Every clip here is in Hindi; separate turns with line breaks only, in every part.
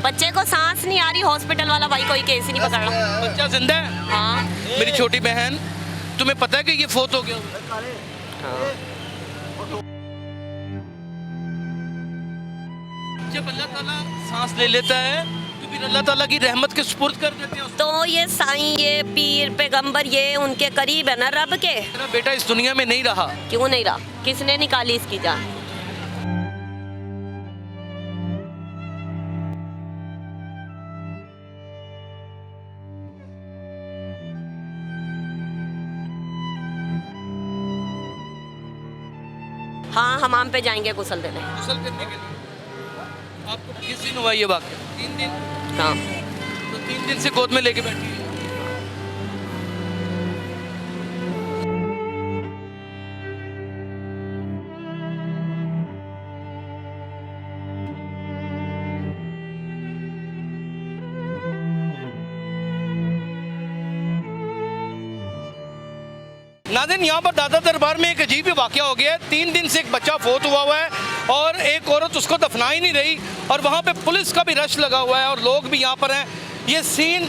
बच्चे को सांस नहीं आ रही, हॉस्पिटल वाला भाई कोई केस ही नहीं पकड़ रहा।
बच्चा जिंदा है?
हाँ
मेरी छोटी बहन, तुम्हें पता है कि ये फोत हो गया? जब अल्लाह ताला सांस ले लेता है तो फिर अल्लाह ताला की रहमत के सुपुर्द कर देते हैं उसको।
तो ये साईं, ये पीर पैगंबर, ये उनके करीब है ना रब के।
मेरा बेटा इस दुनिया में नहीं रहा।
क्यों नहीं रहा? किसने निकाली इसकी जान? हाँ, हमाम पे जाएंगे गुस्ल देने।
गुस्ल करने के लिए। आपको किस दिन हुआ ये वाक़या? 3 दिन?
हाँ।
तो 3 दिन से गोद में लेके बैठी है। नाज़रीन, यहाँ पर दादा दरबार में एक अजीब ही वाक़या हो गया है। 3 दिन से एक बच्चा फोत हुआ है और एक औरत उसको दफना ही नहीं रही, और वहाँ पे पुलिस का भी रश लगा हुआ है और लोग भी यहाँ पर हैं। ये सीन,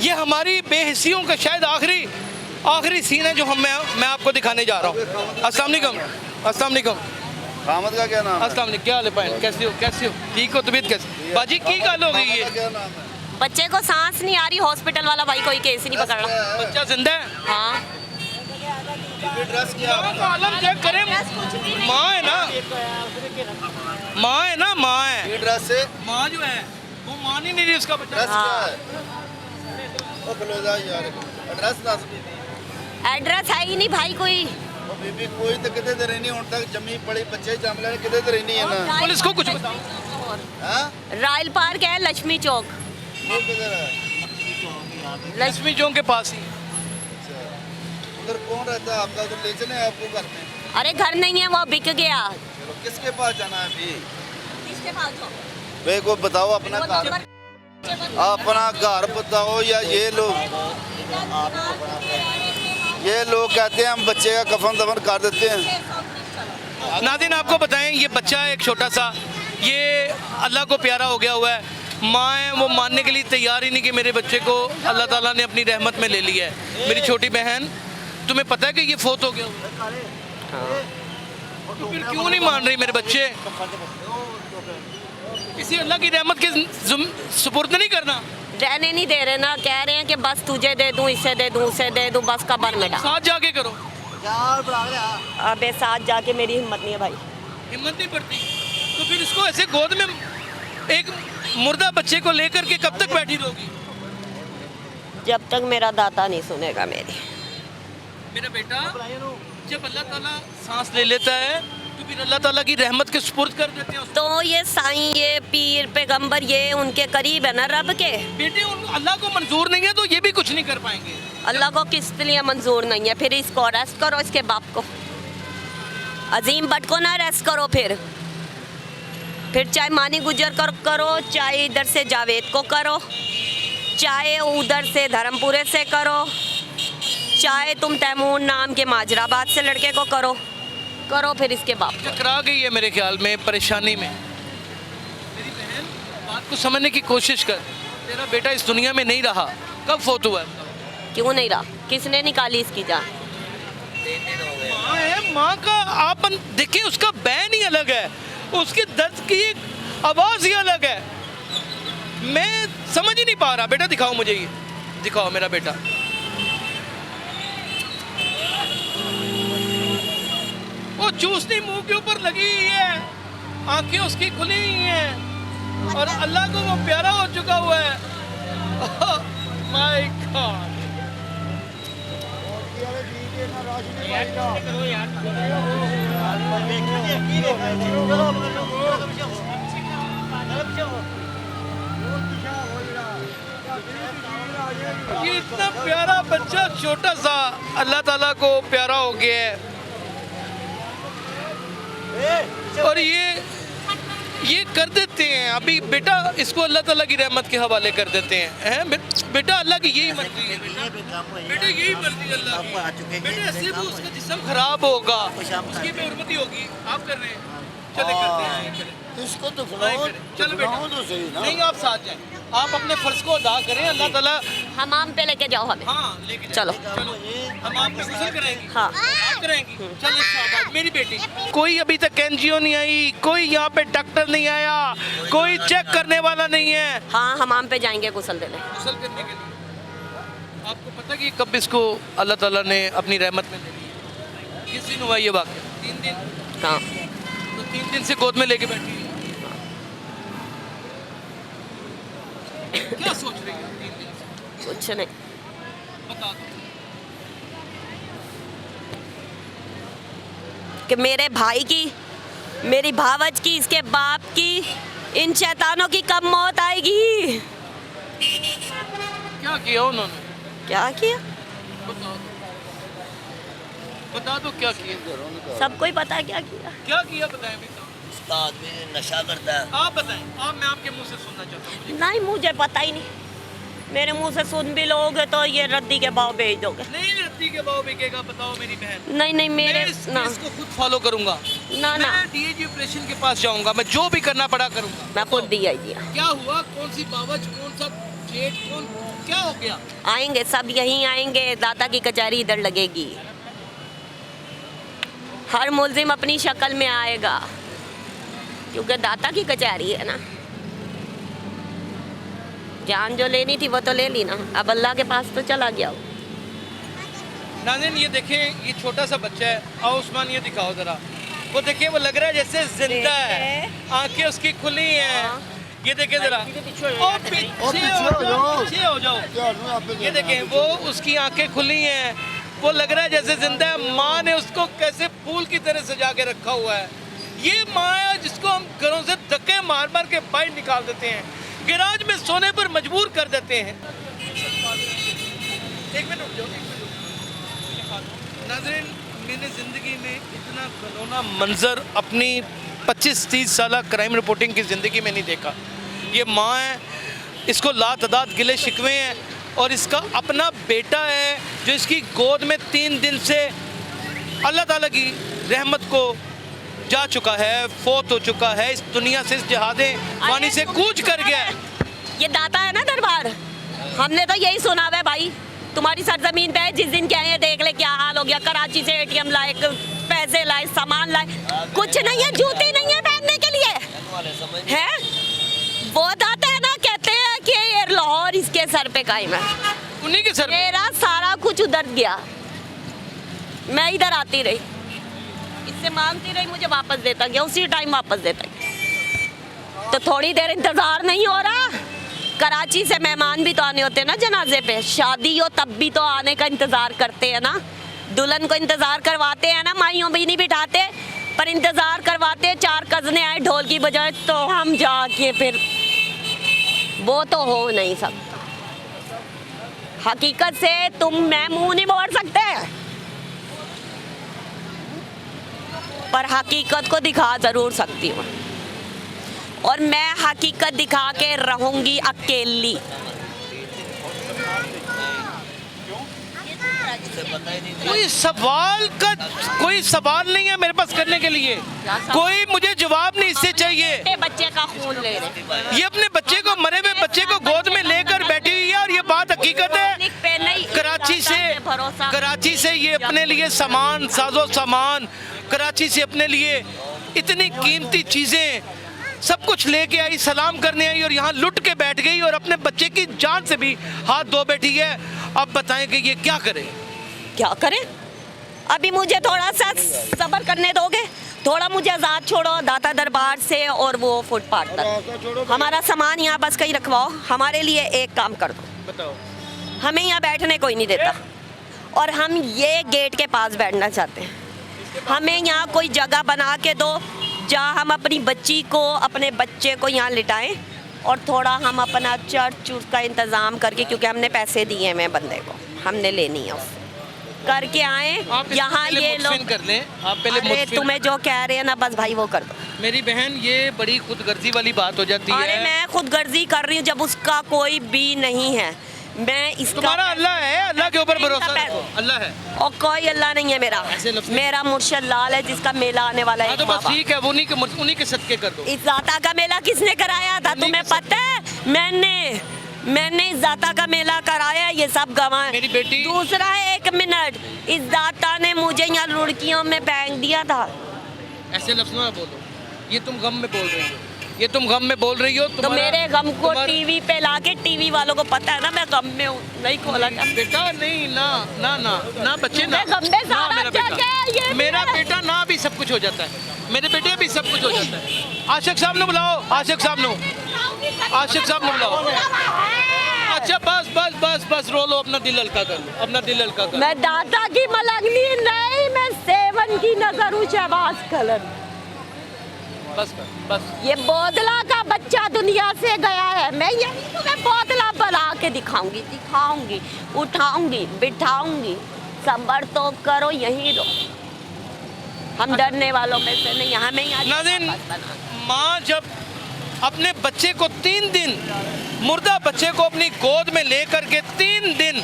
ये हमारी बेहिस्सियों का शायद आखिरी सीन है जो मैं आपको दिखाने जा रहा हूँ। अस्सलाम वालेकुम।
हामिद का क्या नाम है?
अस्सलाम वालेकुम, क्या हाल है भाई? कैसे हो? ठीक हो? तबीयत कैसी? बाजी की गल हो गई है?
क्या नाम है?
बच्चे को सांस नहीं आ रही, हॉस्पिटल वाला भाई कोई केस ही नहीं पकड़ रहा।
बच्चा जिंदा है?
हाँ।
ड्रेस क्या
आलम चेक करें। माँ है ना, माँ है।
ये ड्रेस से
माँ जो है वो मान ही नहीं रही उसका बच्चा।
ड्रेस क्या है? ओ खलोजा यार, एड्रेस दस बीबी।
एड्रेस है ही नहीं भाई कोई।
ओ बीबी कोई तो कितने देर नहीं उन तक जमी पड़ी बच्चे जम ले कितने देर नहीं है ना।
पुलिस को कुछ बताओ।
हां
रायल पार्क है, लक्ष्मी चौक।
वो किधर है?
लक्ष्मी चौक के पास ही।
उधर कौन रहता है आपका? तो ले चले आपको घर में।
अरे घर नहीं है, वो बिक गया।
चलो किसके पास जाना है अभी?
किसके पास हो?
भाई को बताओ अपना घर, अपना घर बताओ। या ये लोग कहते हैं हम बच्चे का कफन दफन कर देते हैं।
नादिन, आपको बताएं, ये बच्चा एक छोटा सा, ये अल्लाह को प्यारा हो गया हुआ है। माँ है, वो मानने के लिए तैयार ही नहीं कि मेरे बच्चे को अल्लाह ताला ने अपनी रहमत में ले लिया है। मेरी छोटी बहन, तुम्हें पता है कि ये फोत हो गया हुआ है? तो फिर क्यों नहीं मान रही मेरे बच्चे? इसी अल्लाह की रहमत के सुपुर्द नहीं करना?
रहने नहीं दे रहे ना, कह रहे हैं कि बस तुझे दे दूं, इसे दे दूं, उसे दे दूं, बस कबर में डाल।
साथ जाके करो।
अबे साथ जाके मेरी हिम्मत नहीं है भाई।
हिम्मत नहीं पड़ती तो फिर इसको ऐसे गोद में एक मुर्दा बच्चे को लेकर के कब तक बैठी रहोगी?
जब तक मेरा दाता नहीं सुनेगा मेरी।
मेरा बेटा, जब अल्लाह ताला सांस ले लेता है तो फिर अल्लाह ताला की रहमत के सुपुर्द कर देते हैं उसको।
तो ये साईं, ये पीर पैगंबर, ये उनके करीब है ना रब के।
बेटे, अल्लाह को मंजूर नहीं है तो ये भी कुछ नहीं कर पाएंगे।
अल्लाह को किस लिए मंजूर नहीं है? फिर इसको अरेस्ट करो, इसके बाप को, अजीम भट्ट को ना अरेस्ट करो। फिर चाहे मानी गुजर करो, चाहे इधर से जावेद को करो, चाहे उधर से धर्मपुरे से करो, चाहे तुम तैमूर नाम के माजराबाद से लड़के को करो फिर इसके बाप को।
टकरा गई है मेरे ख्याल में परेशानी में। मेरी बहन, बात को समझने की कोशिश कर। तेरा बेटा इस दुनिया में नहीं रहा, कब फोत हुआ है?
क्यों नहीं रहा? किसने निकाली इसकी जान?
माँ है, माँ का आप देखिए, उसका बैन ही अलग है, उसके दर्द की एक आवाज़ ही अलग है। मैं समझ ही नहीं पा रहा। बेटा दिखाओ मुझे, ये दिखाओ मेरा बेटा। वो चूसनी मुंह के ऊपर लगी हुई है, आंखें उसकी खुली हुई हैं और अल्लाह को वो प्यारा हो चुका हुआ है। My God. ये इतना प्यारा बच्चा, छोटा सा, अल्लाह ताला को प्यारा हो गया है। और ये कर देते हैं। अभी बेटा, इसको अल्लाह ताला की रहमत के हवाले कर देते हैं। बेटा, अल्लाह की यही मर्जी है। बेटा, यही मर्जी है अल्लाह की। बेटा, ऐसे भी उसका जिस्म खराब होगा, उसकी बेहुरमती होगी। आप कर रहे हैं चले करते हैं यहीं खड़े।
इसको तो
चलो बेटा,
तो सही ना।
नहीं आप साथ जाएं, आप अपने फर्ज को अदा करें, अल्लाह ताला
हमाम पे लेके जाओ हमें।
हाँ लेके
चलो।
चलो हम आपको गुस्ल कराएंगे।
हाँ।
आप कराएंगी। चलो शाबाश मेरी बेटी। कोई अभी तक एनजीओ नहीं आई, कोई यहाँ पे डॉक्टर नहीं आया, कोई चेक करने वाला नहीं है
हाँ हमाम पे जाएंगे गुस्ल देने।
गुस्ल करने के लिए। आपको पता कि कब इसको अल्लाह ताला ने अपनी रहमत में ले लिया? किस दिन हुआ ये वाक़या? 3 दिन।
हाँ
तो 3 दिन से गोद में लेके बैठी है। क्या सोच रही है 3 दिन से?
कुछ नहीं।
बता दो।
कि मेरे भाई की, मेरी भावज की, इसके बाप की, इन शैतानों की कब मौत आएगी?
क्या किया उन्होंने?
क्या किया?
बता दो, बता दो क्या किया?
सबको ही पता है क्या किया।
क्या किया बताएं बेटा।
उसका आदमी नशा करता है।
आप बताएं, आप मैं आपके मुंह से सुनना चाहता हूँ। मुझे
नहीं मुझे पता ही नहीं, मेरे मुंह से सुन भी लोगे तो ये रद्दी के भाव भेज दोगे।
नहीं रत्ती के भाव बिकेगा, बताओ मेरी बहन।
नहीं नहीं मेरे
मैं इस
ना
केस को खुद फॉलो करूंगा।
ना ना
मैं डीएजी ऑपरेशन के पास जाऊंगा, मैं जो भी करना पड़ा करूंगा।
मैं खुद दिया ही दिया।
क्या हुआ? कौन सी बावज, कौन सा जेठ, कौन, क्या हो गया?
आएंगे सब यहीं आएंगे, दादा की कचहरी इधर लगेगी, हर मुलजिम अपनी शक्ल में आएगा क्योंकि दाता की कचहरी है ना। जान जो लेनी थी वो तो ले ली ना, अब अल्लाह के पास तो चला गया वो।
नाज़रीन ये देखें, ये छोटा सा बच्चा है। आओ उस्मान ये दिखाओ जरा, वो देखिए वो लग रहा है जैसे जिंदा है, आंखें उसकी खुली हैं। ये देखें जरा, ओ पीछे हो जाओ, पीछे हो जाओ। ये देखें वो उसकी आंखें खुली हैं, वो लग रहा है जैसे जिंदा है। माँ ने उसको कैसे फूल की तरह सजा के रखा हुआ है। ये माँ है जिसको हम घरों से धक्के मार मार के बाहर निकाल देते हैं, गैराज में सोने पर मजबूर कर देते हैं। एक मिनट रुक जाओ, नाज़रीन मैंने ज़िंदगी में इतना घिनौना मंजर अपनी 25-30 साल क्राइम रिपोर्टिंग की ज़िंदगी में नहीं देखा। ये माँ है, इसको लातदाद गिले शिकवे हैं और इसका अपना बेटा है जो इसकी गोद में 3 दिन से अल्लाह ताला की रहमत को जा चुका है, फोत हो चुका है, इस दुनिया से, इस जहादे पानी से कूच कर गया है।
ये दाता है ना दरबार, हमने तो यही सुना हुआ है भाई, तुम्हारी सरजमीन पे है, जिस दिन क्या है देख ले क्या हाल हो गया। कराची से एटीएम लाए, पैसे लाए, सामान लाए, कुछ नहीं है, जूते नहीं है पहनने के लिए है। वो दाता है ना, कहते हैं कि ये लाहौर इसके सर पे कायम है।
उन्हीं के सर पे।
मेरा सारा कुछ उधर गया, मैं इधर आती रही, इससे मांगती रही, मुझे वापस देता गया, उसी टाइम वापस देता गया। तो थोड़ी देर इंतजार नहीं हो रहा? कराची से मेहमान भी तो आने होते हैं ना जनाजे पे, शादी हो तब भी तो आने का इंतजार करते हैं ना। दुल्हन को इंतजार करवाते हैं ना, माइयों भी नहीं बिठाते पर इंतजार करवाते। 4 कज़ने आए ढोल की बजाय तो हम जाके फिर, वो तो हो नहीं सकता। हकीकत से मैं मुंह नहीं मोड़ सकते, पर हकीकत को दिखा जरूर सकती हूँ और मैं हकीकत दिखा के रहूंगी अकेली।
कोई सवाल नहीं है मेरे पास करने के लिए, कोई मुझे जवाब नहीं इससे चाहिए।
बच्चे का खून ले रहे,
ये अपने बच्चे को, मरे हुए बच्चे को गोद में लेकर बैठी हुई है और ये बात हकीकत है। कराची से ये अपने लिए सामान, साजो सामान, कराची से अपने लिए इतनी कीमती चीजें सब कुछ लेके आई, सलाम करने आई और यहाँ लुट के बैठ गई और अपने बच्चे की जान से भी हाथ धो बैठी है। अब बताएं कि ये क्या करे?
क्या करें? अभी मुझे थोड़ा सा सब्र करने दोगे? थोड़ा मुझे आज़ाद छोड़ो दाता दरबार से और वो फुटपाथ तक। हमारा सामान यहाँ बस कहीं रखवाओ, हमारे लिए एक काम कर दो।
बताओ।
हमें यहाँ बैठने कोई नहीं देता और हम ये गेट के पास बैठना चाहते हैं। हमें यहाँ कोई जगह बना के दो जहाँ हम अपनी बच्ची को, अपने बच्चे को यहाँ लिटाएं और थोड़ा हम अपना चर्च का इंतज़ाम करके, क्योंकि हमने पैसे दिए हैं बंदे को, हमने लेनी है उससे, करके आए यहाँ। ये लोग
कर लें, आप पहले
अरे तुम्हें जो कह रहे हैं ना बस भाई वो कर दो।
मेरी बहन ये बड़ी खुदगर्जी वाली बात हो जाती है।
अरे मैं खुदगर्जी कर रही हूँ जब उसका कोई भी नहीं है। मैं इसका
तुम्हारा अल्लाह है, अल्लाह के ऊपर भरोसा
मैं-
रखो, अल्लाह है।
और कोई अल्लाह नहीं है मेरा,
ऐसे लफ्ज़-
मेरा मुर्शद लाल है जिसका मेला आने वाला है
हाँ तो
एक
बस
बाबा।
ठीक है, वो उन्हीं के सदके कर दो।
इस जाता का मेला किसने कराया था
उन्हीं
तुम्हें
के
पता है? मैंने इस जाता का मेला कराया, ये सब गवाह।
मेरी बेटी-
दूसरा है, 1 मिनट, इस दाता ने मुझे यहाँ लुड़कियों में फेंक दिया था।
ऐसे लफ्ज़ ना बोलो, ये तुम गम में बोल रही हो, ये तुम गम में बोल रही हो।
तो मेरे गम को टीवी पे लाके, टीवी वालों को पता है ना मैं गम में हूँ, नहीं खोला क्या?
बेटा नहीं, ना ना ना ना बच्चे ना,
मैं गम में
ना
सारा
मेरा
जग है, ये
बेटा,
भी
मेरा
है।
बेटा ना भी सब कुछ हो जाता है, मेरे बेटे भी सब कुछ हो जाता है। आशिक साहब ने बुलाओ, आशिक साहब ने बुलाओ। अच्छा बस बस बस बस रो लो, अपना दिल हल्का कर लो, अपना दिल हल्का कर लो।
मैं दादा की मलंगनी नहीं, मैं सेवन की न करूँ शहबाज कलन।
बस बस
ये बोदला का बच्चा दुनिया से गया है, मैं यही तुम्हें बोदला बना के दिखाऊंगी, उठाऊंगी, बिठाऊंगी। सब्र तो करो, यहीं रहो। हम डरने वालों में से नहीं, हमें यहाँ
नाज़रीन, माँ जब अपने बच्चे को 3 दिन, मुर्दा बच्चे को अपनी गोद में लेकर के 3 दिन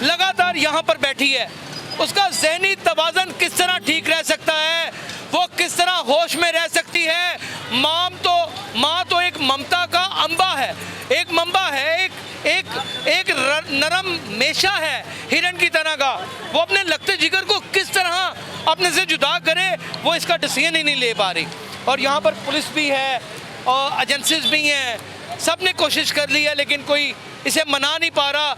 लगातार यहाँ पर बैठी है, उसका ज़हनी तवाज़न किस तरह ठीक रह सकता है, वो किस तरह होश में रह सकती है। माँ तो एक ममता का अंबा है, एक मम्बा है, एक नरम मेशा है हिरन की तरह का। वो अपने लगते जिगर को किस तरह अपने से जुदा करे, वो इसका डिसीजन ही नहीं ले पा रही। और यहाँ पर पुलिस भी है और एजेंसीज भी हैं, सब ने कोशिश कर ली है लेकिन कोई इसे मना नहीं पा रहा।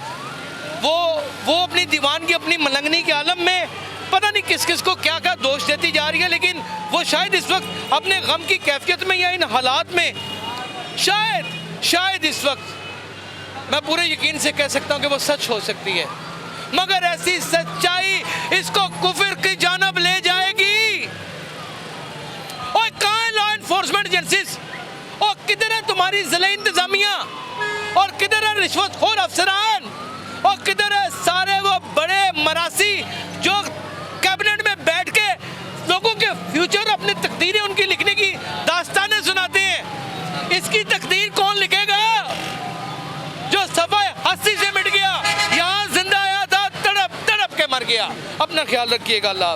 वो अपनी दीवानगी, अपनी मलंगनी के आलम में पता नहीं किस किस को क्या क्या दोष देती जा रही है, लेकिन वो शायद इस वक्त अपने गम की कैफियत में या इन हालात में शायद इस वक्त मैं पूरे यकीन से कह सकता हूँ कि वो सच हो सकती है, मगर ऐसी सच्चाई इसको कुफर की जानब ले जाएगी। और कहाँ है लॉ एनफोर्समेंट एजेंसीज, और किधर है तुम्हारी जिला इंतजामिया, और किधर है रिश्वतखोर अफसरान, और किधर है सारे वो बड़े मरासी जो कैबिनेट में बैठ के लोगों के फ्यूचर, अपनी तकदीरें उनकी लिखने की दास्तानें सुनाते हैं। इसकी तकदीर कौन लिखेगा? जो सफाई हस्ती से मिट गया, यहाँ जिंदा आया था, तड़प तड़प के मर गया। अपना ख्याल रखिएगा, अल्लाह।